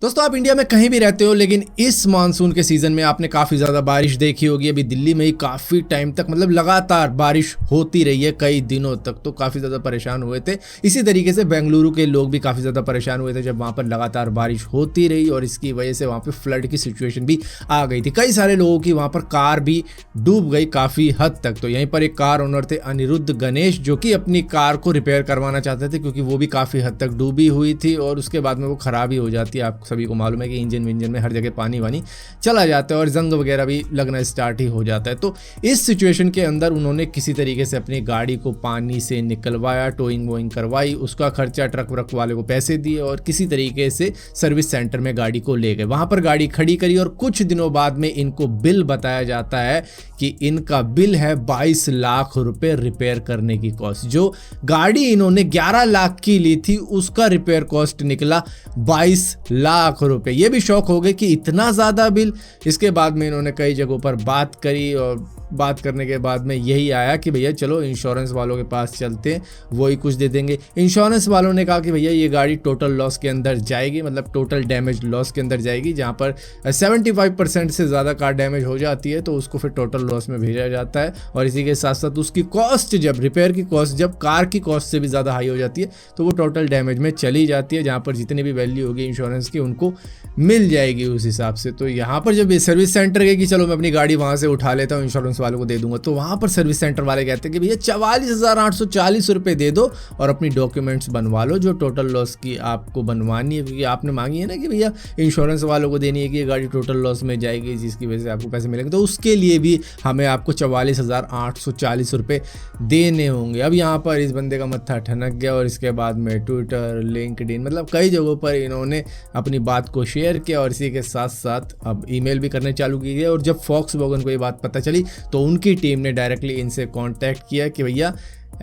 दोस्तों आप इंडिया में कहीं भी रहते हो, लेकिन इस मानसून के सीजन में आपने काफ़ी ज़्यादा बारिश देखी होगी। अभी दिल्ली में ही काफ़ी टाइम तक मतलब लगातार बारिश होती रही है, कई दिनों तक, तो काफ़ी ज़्यादा परेशान हुए थे। इसी तरीके से बेंगलुरु के लोग भी काफ़ी ज़्यादा परेशान हुए थे जब वहाँ पर लगातार बारिश होती रही और इसकी वजह से वहाँ पर फ्लड की सिचुएशन भी आ गई थी। कई सारे लोगों की वहाँ पर कार भी डूब गई काफ़ी हद तक। तो यहीं पर एक कार ओनर थे अनिरुद्ध गणेश, जो कि अपनी कार को रिपेयर करवाना चाहते थे क्योंकि वो भी काफ़ी हद तक डूबी हुई थी और उसके बाद में वो ख़राब ही हो जाती है। आप सभी को मालूम है कि इंजन में हर जगह पानी वानी चला जाता है और जंग वगैरह भी लगना स्टार्ट ही हो जाता है। तो इस सिचुएशन के अंदर उन्होंने किसी तरीके से अपनी गाड़ी को पानी से निकलवाया, टोइंग वोइंग करवाई, उसका खर्चा ट्रक व्रक वाले को पैसे दिए और किसी तरीके से सर्विस सेंटर में गाड़ी को ले गए। वहां पर गाड़ी खड़ी करी और कुछ दिनों बाद में इनको बिल बताया जाता है कि इनका बिल है 22 लाख रुपए रिपेयर करने की कॉस्ट। जो गाड़ी इन्होंने 11 लाख की ली थी उसका रिपेयर कॉस्ट निकला 22 लाख रुपए। ये भी शौक हो गए कि इतना ज़्यादा बिल। इसके बाद में इन्होंने कई जगहों पर बात करी और बात करने के बाद में यही आया कि भैया चलो इंश्योरेंस वालों के पास चलते हैं, वही कुछ दे देंगे। इंश्योरेंस वालों ने कहा कि भैया ये गाड़ी टोटल लॉस के अंदर जाएगी, मतलब टोटल डैमेज लॉस के अंदर जाएगी, जहाँ पर 75% से ज़्यादा कार डैमेज हो जाती है तो उसको फिर टोटल लॉस में भेजा जाता है। और इसी के साथ साथ उसकी कॉस्ट, जब रिपेयर की कॉस्ट जब कार की कॉस्ट से भी ज़्यादा हाई हो जाती है तो वो टोटल डैमेज में चली जाती है, जहाँ पर जितनी भी वैल्यू होगी इंश्योरेंस की उनको मिल जाएगी उस हिसाब से। तो यहाँ पर जब सर्विस सेंटर गए कि चलो मैं अपनी गाड़ी वहाँ से उठा लेता हूँ, इंश्योरेंस वालों को दे दूंगा, तो वहाँ पर सर्विस सेंटर वाले कहते हैं कि भैया 44,840 रुपये दे दो और अपनी डॉक्यूमेंट्स बनवा लो जो टोटल लॉस की आपको बनवानी है, क्योंकि आपने मांगी है ना कि भैया इंश्योरेंस वालों को देनी है कि ये गाड़ी टोटल लॉस में जाएगी जिसकी वजह से आपको पैसे मिलेंगे, तो उसके लिए भी हमें आपको 44,840 रुपये देने होंगे। अब यहाँ पर इस बंदे का मत्था ठनक गया और इसके बाद में ट्विटर, लिंक्डइन, मतलब कई जगहों पर इन्होंने अपनी बात को शेयर किया और इसी के साथ साथ अब ईमेल भी करने चालू की गई। और जब फॉक्सवैगन को ये बात पता चली तो उनकी टीम ने डायरेक्टली इनसे कांटेक्ट किया कि भैया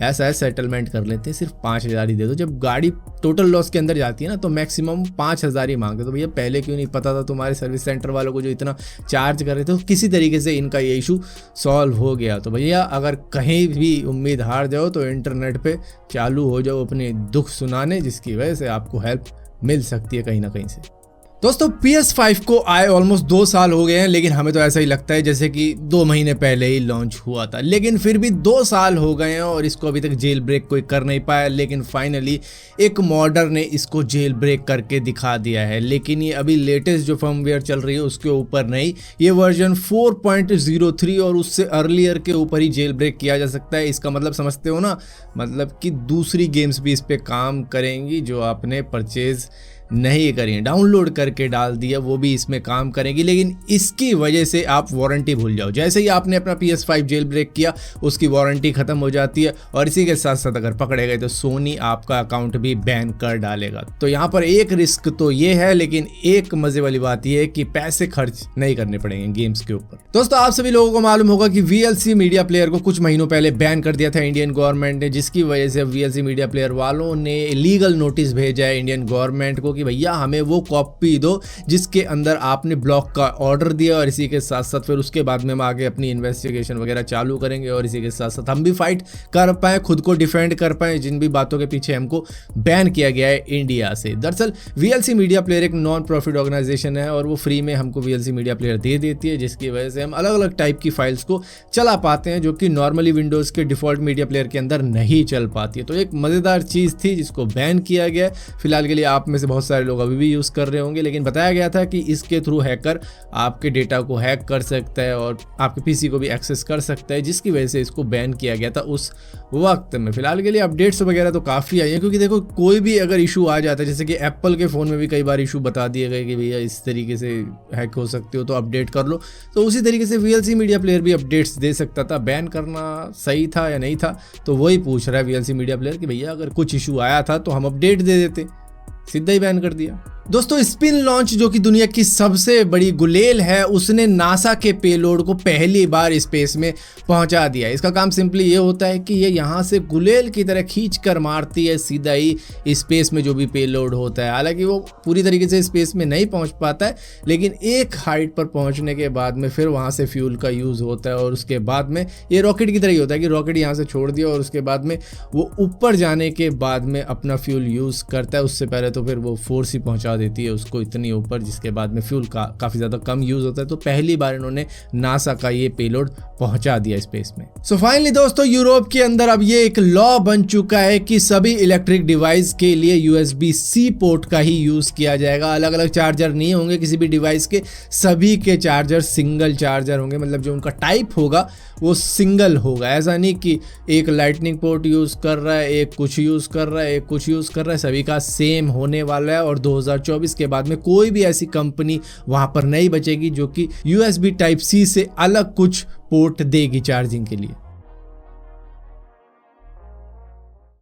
ऐसा सेटलमेंट कर लेते हैं, सिर्फ 5,000 ही दे दो। जब गाड़ी टोटल लॉस के अंदर जाती है ना तो मैक्सिमम 5,000 ही मांगते। तो भैया पहले क्यों नहीं पता था तुम्हारे सर्विस सेंटर वालों को जो इतना चार्ज कर रहे थे? तो किसी तरीके से इनका ये इशू सॉल्व हो गया। तो भैया अगर कहीं भी उम्मीद हार जाओ तो इंटरनेट पे चालू हो जाओ अपने दुख सुनाने, जिसकी वजह से आपको हेल्प मिल सकती है कहीं ना कहीं से। दोस्तों PS5 को आए ऑलमोस्ट 2 साल हो गए हैं, लेकिन हमें तो ऐसा ही लगता है जैसे कि 2 महीने पहले ही लॉन्च हुआ था। लेकिन फिर भी 2 साल हो गए हैं और इसको अभी तक जेल ब्रेक कोई कर नहीं पाया। लेकिन फाइनली एक मॉडर ने इसको जेल ब्रेक करके दिखा दिया है। लेकिन ये अभी लेटेस्ट जो फर्मवेयर चल रही है उसके ऊपर नहीं, ये वर्जन 4.03 और उससे अर्लियर के ऊपर ही जेल ब्रेक किया जा सकता है। इसका मतलब समझते हो ना, मतलब कि दूसरी गेम्स भी इस पर काम करेंगी जो आपने परचेज नहीं करी, डाउनलोड करके डाल दिया, वो भी इसमें काम करेगी। लेकिन इसकी वजह से आप वारंटी भूल जाओ। जैसे ही आपने अपना PS5 जेल ब्रेक किया उसकी वारंटी खत्म हो जाती है और इसी के साथ साथ अगर पकड़े गए तो सोनी आपका अकाउंट भी बैन कर डालेगा। तो यहाँ पर एक रिस्क तो ये है, लेकिन एक मजे वाली बात ये है कि पैसे खर्च नहीं करने पड़ेंगे गेम्स के ऊपर। दोस्तों आप सभी लोगों को मालूम होगा कि VLC मीडिया प्लेयर को कुछ महीनों पहले बैन कर दिया था इंडियन गवर्नमेंट ने, जिसकी वजह से VLC मीडिया प्लेयर वालों ने लीगल नोटिस भेजा है इंडियन गवर्नमेंट को कि भैया हमें वो कॉपी दो जिसके अंदर आपने ब्लॉक का ऑर्डर दिया। और इसी के साथ साथ फिर उसके बाद में हम आगे अपनी इन्वेस्टिगेशन वगैरह चालू करेंगे और इसी के साथ साथ हम भी फाइट कर पाए, खुद को डिफेंड कर पाए जिन भी बातों के पीछे हमको बैन किया गया है इंडिया से। दरअसल VLC मीडिया प्लेयर एक नॉन प्रॉफिट ऑर्गेनाइजेशन है और वो फ्री में हमको VLC मीडिया प्लेयर दे देती है, जिसकी वजह से हम अलग अलग टाइप की फाइल्स को चला पाते हैं जो कि नॉर्मली विंडोज के डिफॉल्ट मीडिया प्लेयर के अंदर नहीं चल पाती है। तो एक मजेदार चीज थी जिसको बैन किया गया। फिलहाल के लिए आप में से बहुत सारे लोग अभी भी यूज कर रहे होंगे, लेकिन बताया गया था कि इसके थ्रू हैकर आपके डेटा को हैक कर सकता है और आपके पीसी को भी एक्सेस कर सकता है, जिसकी वजह से इसको बैन किया गया था उस वक्त में। फिलहाल के लिए अपडेट्स वगैरह तो काफ़ी आई है, क्योंकि देखो कोई भी अगर इशू आ जाता है, जैसे कि एप्पल के फ़ोन में भी कई बार इशू बता दिए गए कि भैया इस तरीके से हैक हो सकते हो तो अपडेट कर लो, तो उसी तरीके से VLC मीडिया प्लेयर भी अपडेट्स दे सकता था। बैन करना सही था या नहीं था, तो वही पूछ रहा है VLC मीडिया प्लेयर कि भैया अगर कुछ इशू आया था तो हम अपडेट दे देते, सीधा ही बैन कर दिया। दोस्तों स्पिन लॉन्च जो कि दुनिया की सबसे बड़ी गुलेल है, उसने नासा के पेलोड को पहली बार स्पेस में पहुंचा दिया। इसका काम सिंपली ये होता है कि ये यहाँ से गुलेल की तरह खींच कर मारती है सीधा ही स्पेस में जो भी पेलोड होता है। हालांकि वो पूरी तरीके से स्पेस में नहीं पहुंच पाता है, लेकिन एक हाइट पर पहुंचने के बाद में फिर वहाँ से फ्यूल का यूज़ होता है और उसके बाद में ये रॉकेट की तरह ही होता है कि रॉकेट यहाँ से छोड़ दिया और उसके बाद में वो ऊपर जाने के बाद में अपना फ्यूल यूज़ करता है। उससे पहले तो फिर वो फोर्स ही पहुंचा देती है उसको इतनी ऊपर, जिसके बाद में फ्यूल काफ़ी ज़्यादा कम यूज़ होता है। तो पहली बार इन्होंने नासा का ये पेलोड पहुंचा दिया स्पेस में। सो फाइनली दोस्तों, यूरोप के अंदर अब ये एक लॉ बन चुका है कि सभी इलेक्ट्रिक डिवाइस के लिए USB-C पोर्ट का ही यूज़ किया जाएगा। अलग अलग चार्जर नहीं होंगे किसी भी डिवाइस के, सभी के चार्जर सिंगल चार्जर होंगे, मतलब जो उनका टाइप होगा वो सिंगल होगा। ऐसा नहीं कि एक लाइटनिंग पोर्ट यूज़ कर रहा है, एक कुछ यूज़ कर रहा है, एक कुछ यूज़ कर रहा है, सभी का सेम होने वाला है। और 2024 के बाद में कोई भी ऐसी कंपनी वहाँ पर नहीं बचेगी जो कि USB Type-C से अलग कुछ पोर्ट देगी चार्जिंग के लिए।